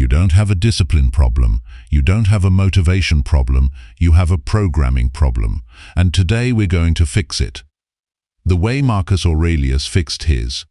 You don't have a discipline problem. You don't have a motivation problem. You have a programming problem. And today we're going to fix it. The way Marcus Aurelius fixed his.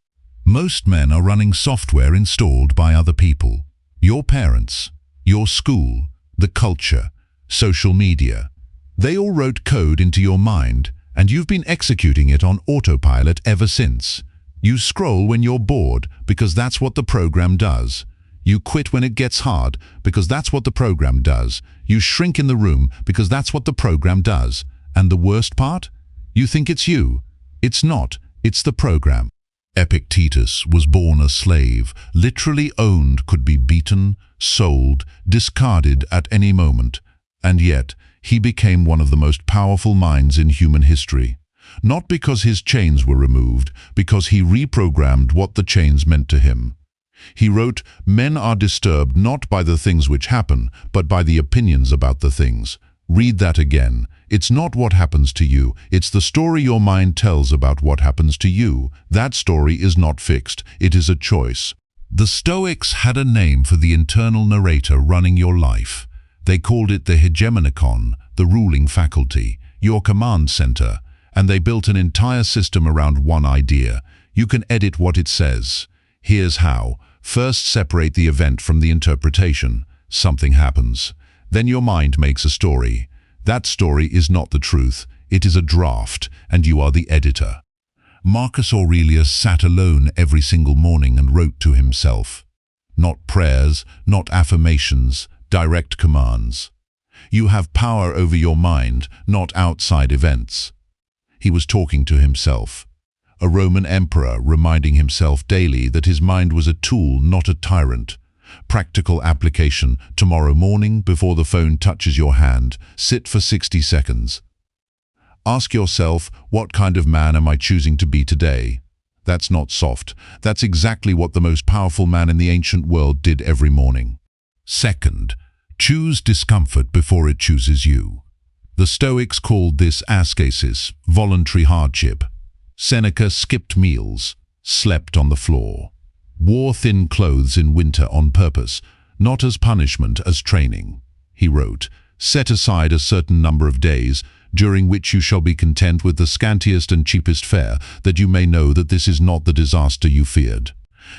Most men are running software installed by other people. Your parents, your school, the culture, social media. They all wrote code into your mind, and you've been executing it on autopilot ever since. You scroll when you're bored because that's what the program does. You quit when it gets hard because that's what the program does. You shrink in the room because that's what the program does. And the worst part? You think it's you. It's not. It's the program. Epictetus was born a slave, literally owned, could be beaten, sold, discarded at any moment. And yet, he became one of the most powerful minds in human history. Not because his chains were removed, because he reprogrammed what the chains meant to him. He wrote, "Men are disturbed not by the things which happen, but by the opinions about the things." Read that again. It's not what happens to you, it's the story your mind tells about what happens to you. That story is not fixed, it is a choice. The Stoics had a name for the internal narrator running your life. They called it the Hegemonikon, the ruling faculty, your command center, and they built an entire system around one idea. You can edit what it says. Here's how. First, separate the event from the interpretation. Something happens. Then your mind makes a story. That story is not the truth. It is a draft, and you are the editor. Marcus Aurelius sat alone every single morning and wrote to himself. Not prayers, not affirmations, direct commands. You have power over your mind, not outside events. He was talking to himself. A Roman emperor reminding himself daily that his mind was a tool, not a tyrant. Practical application. Tomorrow morning, before the phone touches your hand, sit for 60 seconds. Ask yourself, what kind of man am I choosing to be today? That's not soft. That's exactly what the most powerful man in the ancient world did every morning. Second, choose discomfort before it chooses you. The Stoics called this askesis, voluntary hardship. Seneca skipped meals, slept on the floor, wore thin clothes in winter on purpose, not as punishment, as training. He wrote, "Set aside a certain number of days, during which you shall be content with the scantiest and cheapest fare, that you may know that this is not the disaster you feared."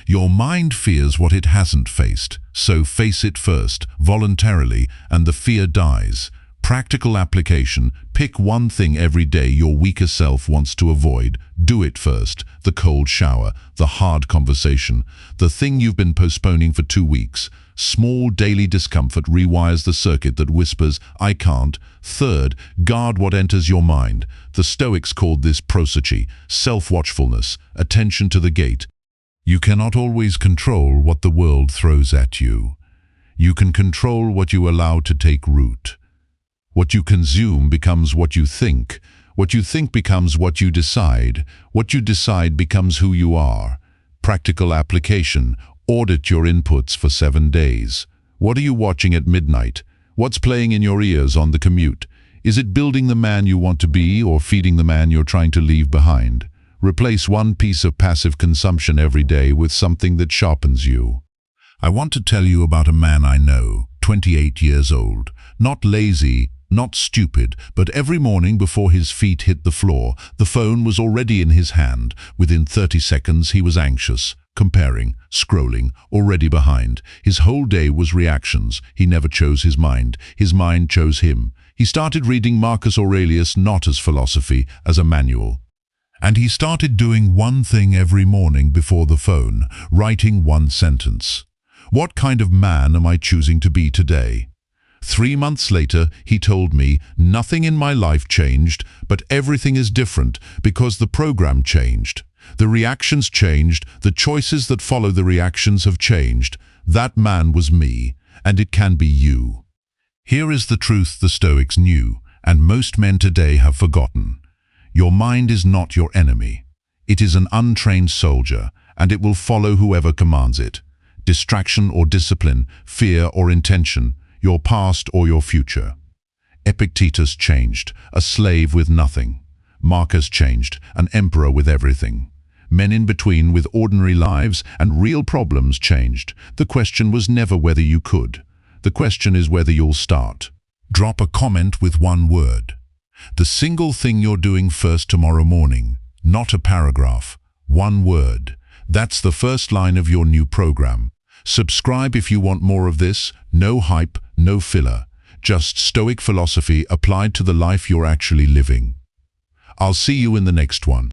Your mind fears what it hasn't faced, so face it first, voluntarily, and the fear dies. Practical application. Pick one thing every day your weaker self wants to avoid. Do it first. The cold shower, the hard conversation, the thing you've been postponing for 2 weeks. Small daily discomfort rewires the circuit that whispers, "I can't." Third, guard what enters your mind. The Stoics called this prosoche, self-watchfulness, attention to the gate. You cannot always control what the world throws at you. You can control what you allow to take root. What you consume becomes what you think. What you think becomes what you decide. What you decide becomes who you are. Practical application. Audit your inputs for 7 days. What are you watching at midnight? What's playing in your ears on the commute? Is it building the man you want to be or feeding the man you're trying to leave behind? Replace one piece of passive consumption every day with something that sharpens you. I want to tell you about a man I know, 28 years old, not lazy, not stupid, but every morning before his feet hit the floor, the phone was already in his hand. Within 30 seconds, he was anxious, comparing, scrolling, already behind. His whole day was reactions. He never chose his mind. His mind chose him. He started reading Marcus Aurelius not as philosophy, as a manual. And he started doing one thing every morning before the phone, writing one sentence. What kind of man am I choosing to be today? 3 months later, he told me, nothing in my life changed, but everything is different because the program changed. The reactions changed, the choices that follow the reactions have changed. That man was me, and it can be you. Here is the truth the Stoics knew, and most men today have forgotten. Your mind is not your enemy. It is an untrained soldier, and it will follow whoever commands it. Distraction or discipline, fear or intention, your past or your future. Epictetus changed, a slave with nothing. Marcus changed, an emperor with everything. men in between with ordinary lives and real problems changed. The question was never whether you could. The question is whether you'll start. Drop a comment with one word. The single thing you're doing first tomorrow morning, not a paragraph. One word. That's the first line of your new program. Subscribe if you want more of this. No hype, no filler. Just Stoic philosophy applied to the life you're actually living. I'll see you in the next one.